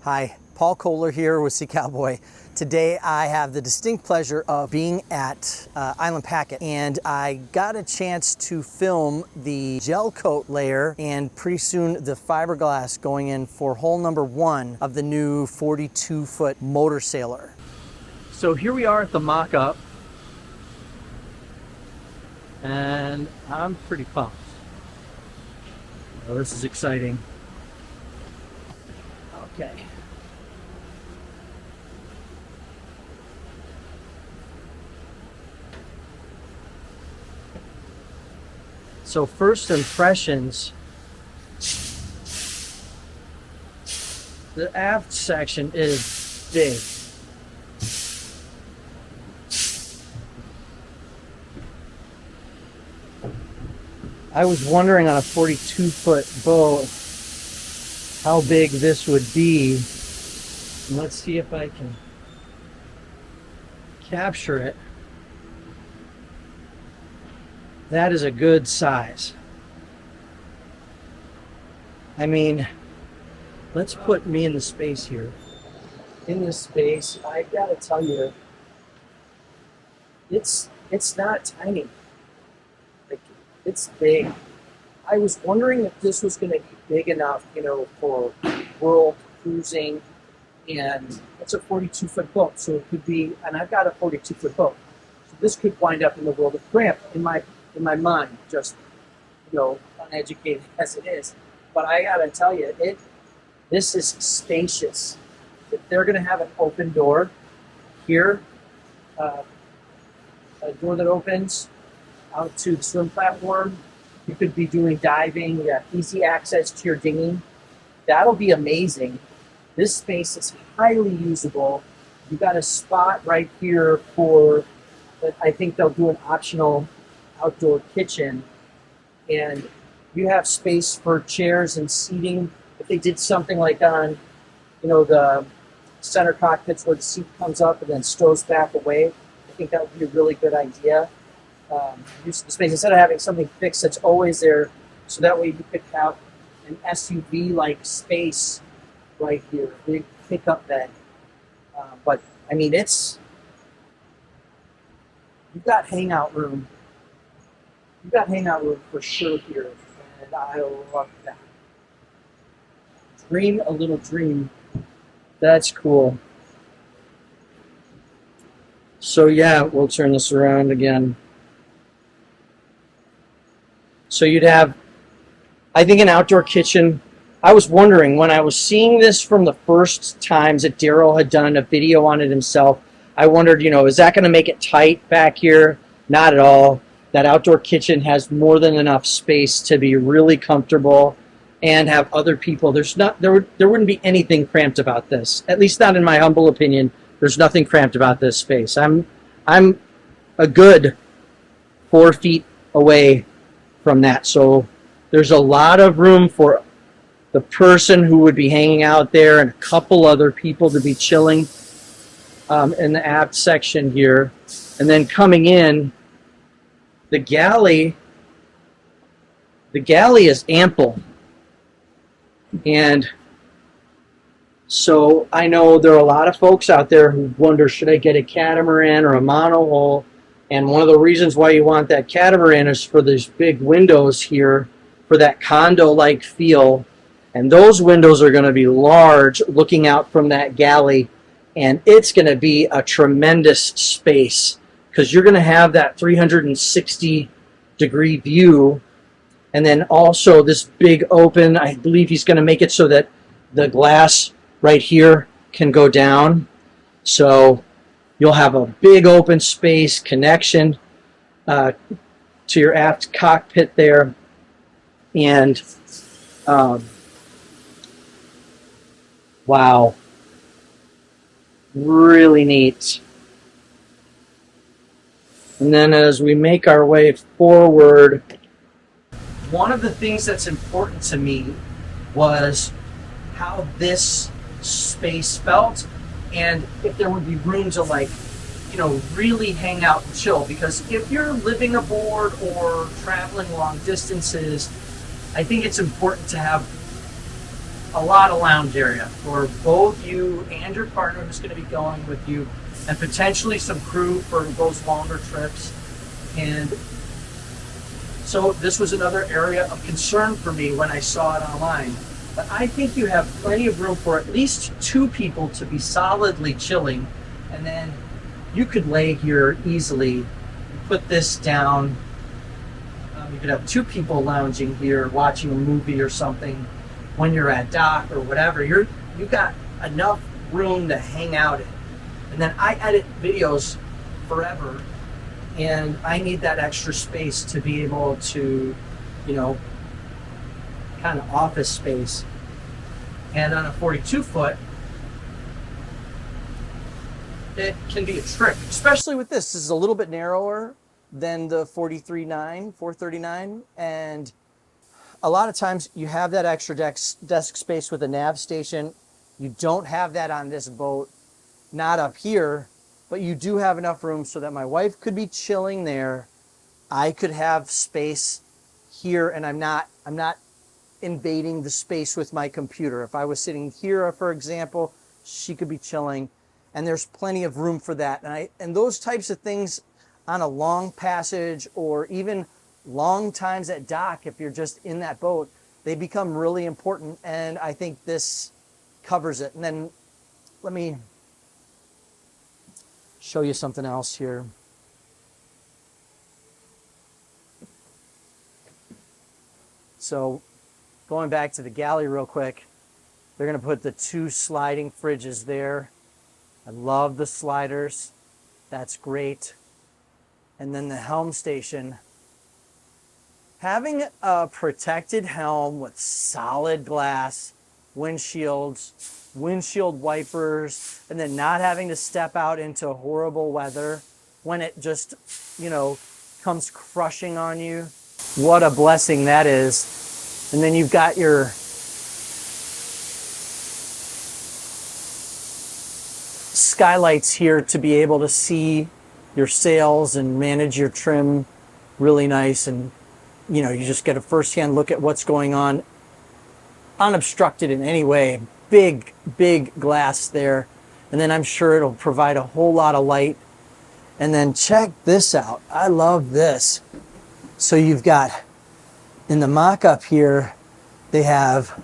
Hi, Paul Kohler here with Sea Cowboy. Today I have the distinct pleasure of being at Island Packet, and I got a chance to film the gel coat layer and pretty soon the fiberglass going in for hole number 1 of the new 42-foot motor sailor. So here we are at the mock-up, and I'm pretty pumped. Well, this is exciting. Okay. So first impressions, the aft section is big. I was wondering on a 42-foot boat how big this would be. And let's see if I can capture it. That is a good size. I mean, let's put me in the space here. In this space, I gotta tell you, it's not tiny. Like, it's big. I was wondering if this was gonna be big enough, you know, for world cruising, and it's a 42-foot boat, so it could be, and I've got a 42-foot boat. So this could wind up in the world of cramp in my mind, just, you know, uneducated as it is. But I gotta tell you, this is spacious. If they're gonna have an open door here, a door that opens out to the swim platform, you could be doing diving, you have easy access to your dinghy. That'll be amazing. This space is highly usable. You got a spot right here for, I think they'll do an optional outdoor kitchen, and you have space for chairs and seating. If they did something like on, you know, the center cockpits where the seat comes up and then stows back away, I think that would be a really good idea. Use the space instead of having something fixed that's always there, so that way you could have an SUV-like space right here, big pickup bed. But I mean, you've got hangout room. You've got hangout room for sure here, and I love that. Dream a little dream. That's cool. So yeah, we'll turn this around again. So you'd have, I think, an outdoor kitchen. I was wondering, when I was seeing this from the first times that Daryl had done a video on it himself, I wondered, you know, is that going to make it tight back here? Not at all. That outdoor kitchen has more than enough space to be really comfortable and have other people. There wouldn't be anything cramped about this. At least not in my humble opinion. There's nothing cramped about this space. I'm a good 4 feet away from that. So there's a lot of room for the person who would be hanging out there and a couple other people to be chilling in the aft section here. And then coming in, the galley is ample. And so I know there are a lot of folks out there who wonder, should I get a catamaran or a monohull? And one of the reasons why you want that catamaran is for these big windows here, for that condo-like feel. And those windows are going to be large, looking out from that galley. And it's going to be a tremendous space, because you're going to have that 360-degree view. And then also this big open, I believe he's going to make it so that the glass right here can go down. So you'll have a big open space connection to your aft cockpit there. And wow, really neat. And then as we make our way forward, one of the things that's important to me was how this space felt, and if there would be room to, like, you know, really hang out and chill. Because if you're living aboard or traveling long distances, I think it's important to have a lot of lounge area for both you and your partner who's going to be going with you, and potentially some crew for those longer trips. And so this was another area of concern for me when I saw it online. But I think you have plenty of room for at least 2 people to be solidly chilling, and then you could lay here easily, put this down. You could have 2 people lounging here, watching a movie or something when you're at dock or whatever. You've got enough room to hang out in. And then I edit videos forever, and I need that extra space to be able to, you know, kind of office space. And on a 42 foot, it can be a trick, especially with this. This is a little bit narrower than the 43.9, 439, and a lot of times you have that extra desk space with a nav station. You don't have that on this boat, not up here, but you do have enough room so that my wife could be chilling there. I could have space here, and I'm not invading the space with my computer. If I was sitting here, for example, she could be chilling, and there's plenty of room for that. And those types of things on a long passage, or even long times at dock, if you're just in that boat, they become really important, and I think this covers it. And then let me show you something else here. So going back to the galley real quick, they're going to put the 2 sliding fridges there. I love the sliders. That's great. And then the helm station. Having a protected helm with solid glass, windshields, windshield wipers, and then not having to step out into horrible weather when it just, you know, comes crushing on you. What a blessing that is. And then you've got your skylights here to be able to see your sails and manage your trim really nice. And you know, you just get a first-hand look at what's going on, unobstructed in any way. Big, big glass there. And then I'm sure it'll provide a whole lot of light. And then check this out. I love this. So you've got, in the mock-up here, they have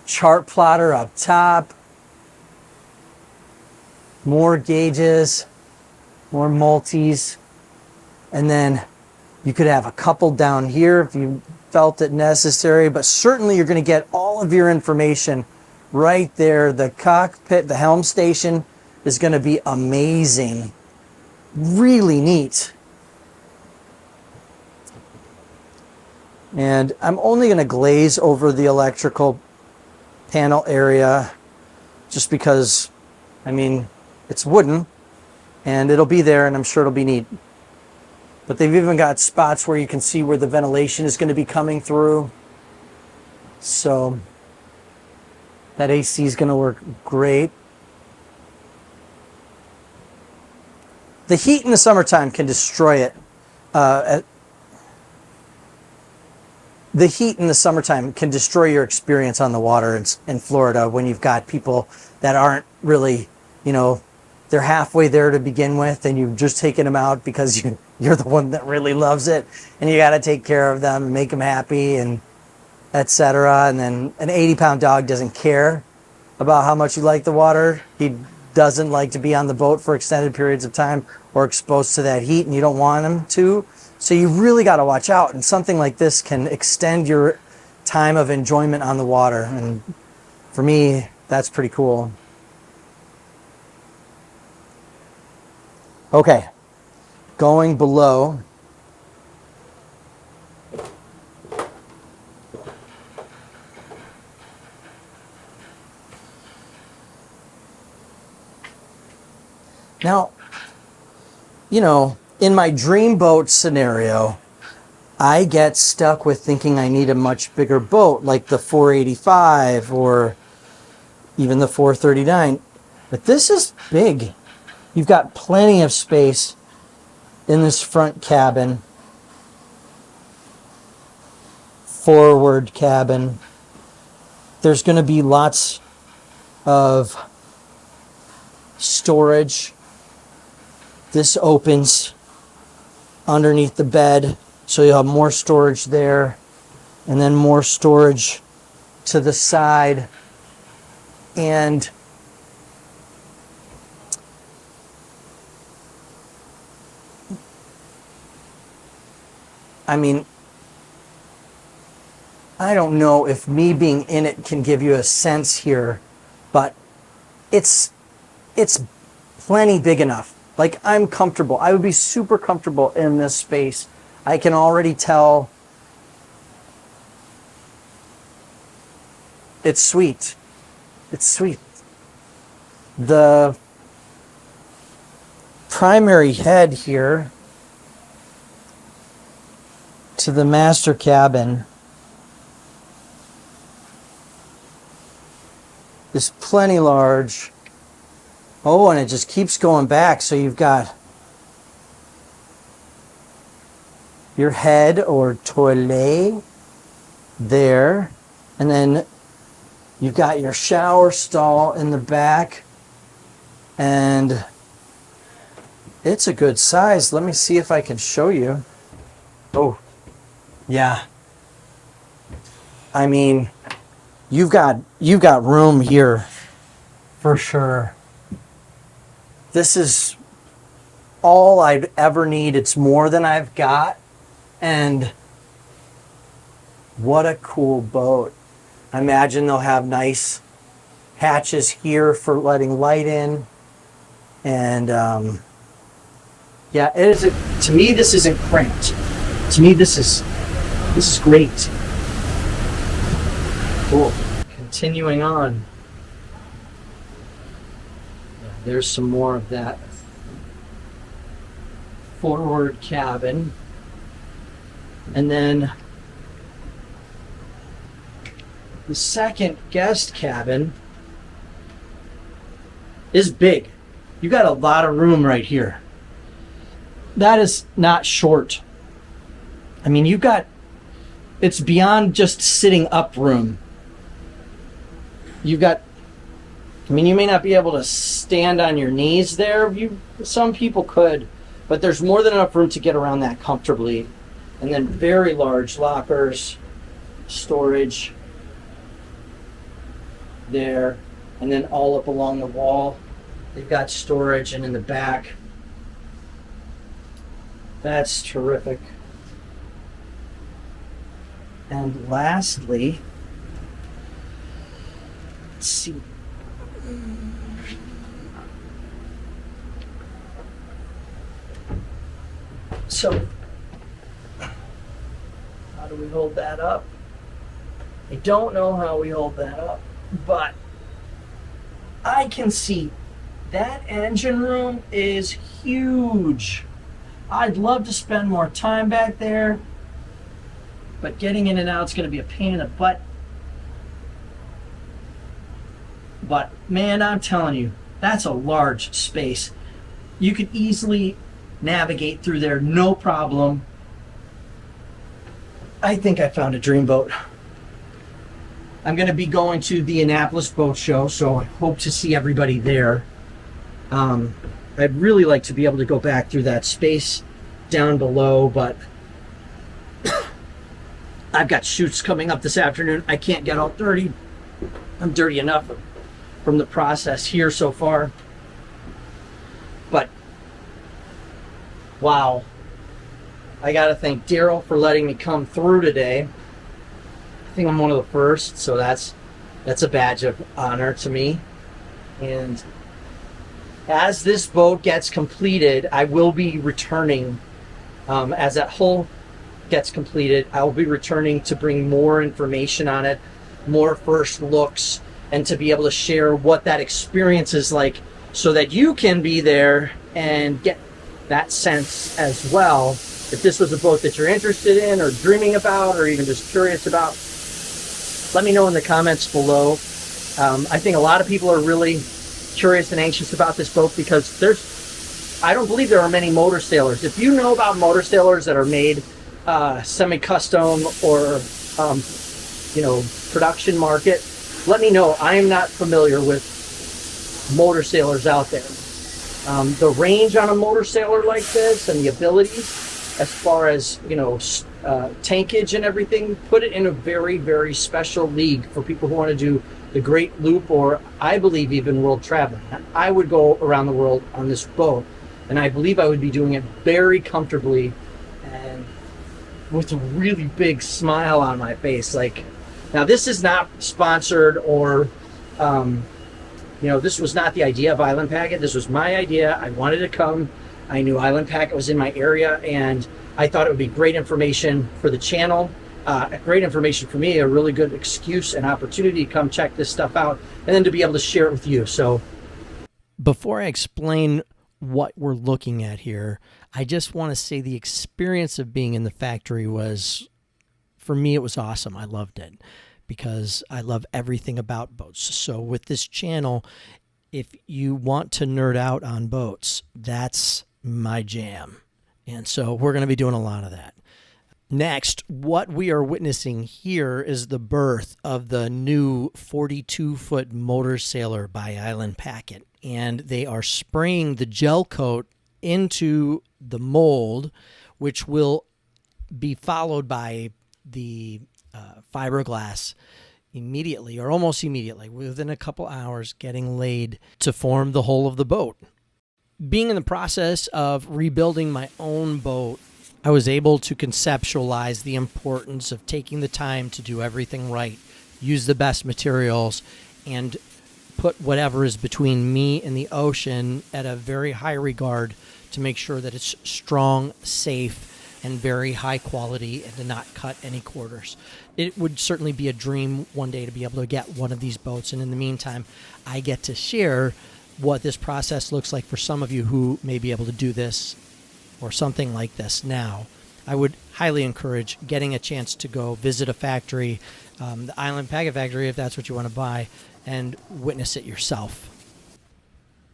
chart plotter up top, more gauges, more multis, and then you could have a couple down here if you felt it necessary, but certainly you're going to get all of your information right there. The cockpit, the helm station is going to be amazing. Really neat. And I'm only going to glaze over the electrical panel area just because, I mean, it's wooden and it'll be there, and I'm sure it'll be neat. But they've even got spots where you can see where the ventilation is going to be coming through. So that AC is going to work great. The heat in the summertime can destroy it. The heat in the summertime can destroy your experience on the water in Florida when you've got people that aren't really, you know, they're halfway there to begin with, and you've just taken them out because you're the one that really loves it, and you got to take care of them and make them happy, and etc. And then an 80-pound dog doesn't care about how much you like the water. He doesn't like to be on the boat for extended periods of time or exposed to that heat, and you don't want him to. So you really got to watch out, and something like this can extend your time of enjoyment on the water, and for me, that's pretty cool. Okay, going below. Now, you know, in my dream boat scenario, I get stuck with thinking I need a much bigger boat, like the 485 or even the 439. But this is big. You've got plenty of space in this front cabin, forward cabin. there's going to be lots of storage. This opens underneath the bed, so you'll have more storage there, and then more storage to the side. And I mean, I don't know if me being in it can give you a sense here, but it's plenty big enough. Like, I'm comfortable. I would be super comfortable in this space. I can already tell it's sweet. It's sweet. The primary head here to the master cabin is plenty large. Oh, and it just keeps going back. So you've got your head or toilet there. And then you've got your shower stall in the back. And it's a good size. Let me see if I can show you. Oh, yeah. I mean, you've got room here for sure. This is all I'd ever need. It's more than I've got. And what a cool boat. I imagine they'll have nice hatches here for letting light in. And yeah, it is. To me, this isn't cramped. To me, this is great. Cool. Continuing on. There's some more of that forward cabin. And then the second guest cabin is big. You got a lot of room right here. That is not short. I mean, it's beyond just sitting up room. You've got, I mean, you may not be able to stand on your knees there. Some people could, but there's more than enough room to get around that comfortably. And then very large lockers, storage there, and then all up along the wall. They've got storage, and in the back. That's terrific. And lastly, let's see. So, how do we hold that up? I don't know how we hold that up, but I can see that engine room is huge. I'd love to spend more time back there, but getting in and out is going to be a pain in the butt. But man, I'm telling you, that's a large space. You could easily navigate through there, no problem. I think I found a dream boat. I'm going to be going to the Annapolis Boat Show, so I hope to see everybody there. I'd really like to be able to go back through that space down below, but I've got shoots coming up this afternoon. I can't get all dirty. I'm dirty enough from the process here so far. But wow, I gotta thank Daryl for letting me come through today. I think I'm one of the first, so that's a badge of honor to me. And as this boat gets completed, I will be returning. As that hull gets completed, I will be returning to bring more information on it, more first looks, and to be able to share what that experience is like so that you can be there and get that sense as well. If this was a boat that you're interested in or dreaming about or even just curious about, let me know in the comments below. I think a lot of people are really curious and anxious about this boat because I don't believe there are many motor sailors. If you know about motor sailors that are made semi-custom or production market, let me know. I am not familiar with motor sailors out there. The range on a motor sailor like this and the abilities as far as, tankage and everything, put it in a very, very special league for people who want to do the Great Loop, or I believe even world traveling. I would go around the world on this boat, and I believe I would be doing it very comfortably and with a really big smile on my face. Like, now this is not sponsored or, this was not the idea of Island Packet. This was my idea. I wanted to come. I knew Island Packet was in my area, and I thought it would be great information for the channel, great information for me, a really good excuse and opportunity to come check this stuff out, and then to be able to share it with you. So, before I explain what we're looking at here, I just want to say the experience of being in the factory was, for me, it was awesome. I loved it because I love everything about boats. So with this channel, if you want to nerd out on boats, that's my jam. And so we're going to be doing a lot of that. Next, what we are witnessing here is the birth of the new 42-foot motor sailor by Island Packet. And they are spraying the gel coat into the mold, which will be followed by the fiberglass immediately, or almost immediately, within a couple hours, getting laid to form the hull of the boat. Being in the process of rebuilding my own boat, I was able to conceptualize the importance of taking the time to do everything right, use the best materials, and put whatever is between me and the ocean at a very high regard to make sure that it's strong, safe, and very high quality, and to not cut any corners. It would certainly be a dream one day to be able to get one of these boats, and in the meantime, I get to share what this process looks like for some of you who may be able to do this or something like this now. I would highly encourage getting a chance to go visit a factory, the Island Packet factory, if that's what you want to buy, and witness it yourself.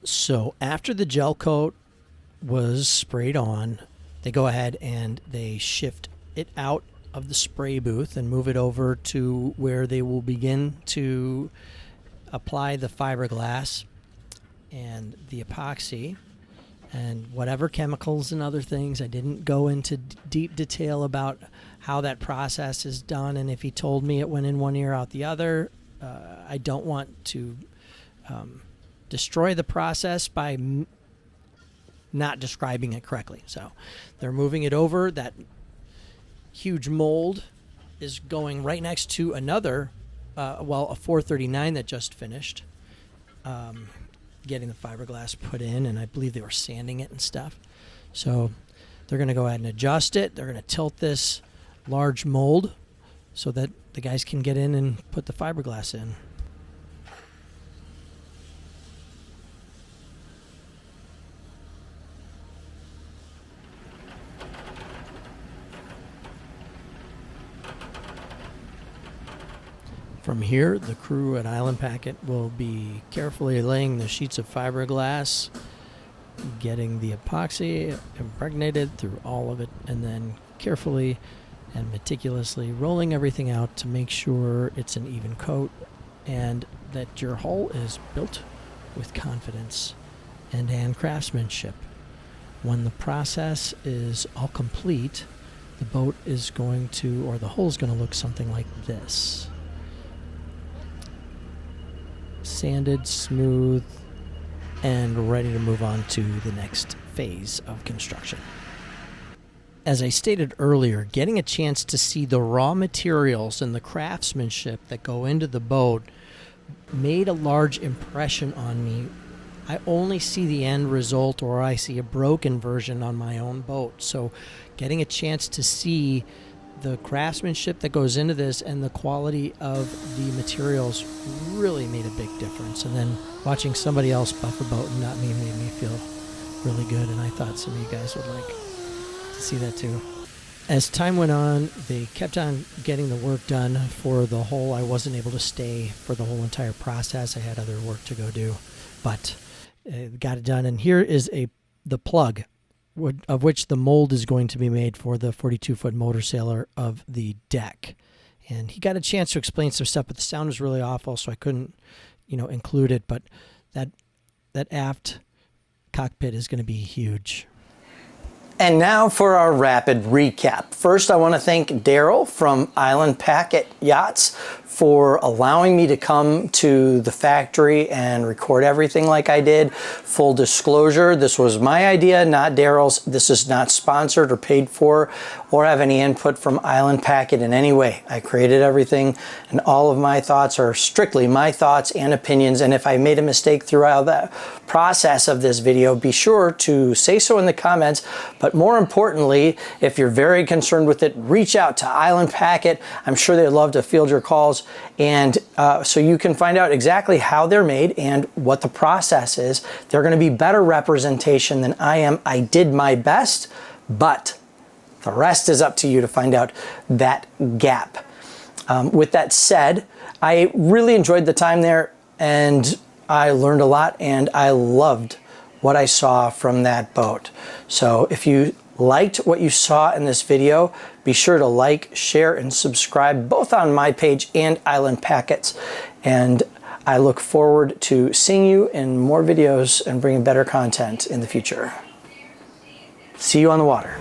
So after the gel coat was sprayed on, they go ahead and they shift it out of the spray booth and move it over to where they will begin to apply the fiberglass and the epoxy and whatever chemicals and other things. I didn't go into deep detail about how that process is done, and if he told me it went in one ear out the other, I don't want to destroy the process by not describing it correctly. So they're moving it over. That huge mold is going right next to another, a 439 that just finished, getting the fiberglass put in, and I believe they were sanding it and stuff. So they're going to go ahead and adjust it. They're going to tilt this large mold so that the guys can get in and put the fiberglass in. From here, the crew at Island Packet will be carefully laying the sheets of fiberglass, getting the epoxy impregnated through all of it, and then carefully and meticulously rolling everything out to make sure it's an even coat and that your hull is built with confidence and hand craftsmanship. When the process is all complete, the boat is going to, or the hull is going to look something like this. Sanded, smooth, and ready to move on to the next phase of construction. As I stated earlier, getting a chance to see the raw materials and the craftsmanship that go into the boat made a large impression on me. I only see the end result, or I see a broken version on my own boat. So getting a chance to see the craftsmanship that goes into this and the quality of the materials really made a big difference. And then watching somebody else buff a boat and not me made me feel really good, and I thought some of you guys would like to see that too. As time went on, they kept on getting the work done for the hull. I wasn't able to stay for the whole entire process. I had other work to go do, but got it done. And here is the plug of which the mold is going to be made for the 42-foot motor sailor of the deck. And he got a chance to explain some stuff, but the sound was really awful, so I couldn't, include it. But that aft cockpit is going to be huge. And now for our rapid recap. First, I want to thank Daryl from Island Packet Yachts for allowing me to come to the factory and record everything like I did. Full disclosure, this was my idea, not Daryl's. This is not sponsored or paid for or have any input from Island Packet in any way. I created everything, and all of my thoughts are strictly my thoughts and opinions. And if I made a mistake throughout the process of this video, be sure to say so in the comments. But more importantly, if you're very concerned with it, reach out to Island Packet. I'm sure they'd love to field your calls, and so you can find out exactly how they're made and what the process is. They're going to be better representation than I am. I did my best, but the rest is up to you to find out that gap. With that said, I really enjoyed the time there, and I learned a lot, and I loved what I saw from that boat. So if you liked what you saw in this video, be sure to like, share, and subscribe both on my page and Island Packets. And I look forward to seeing you in more videos and bringing better content in the future. See you on the water.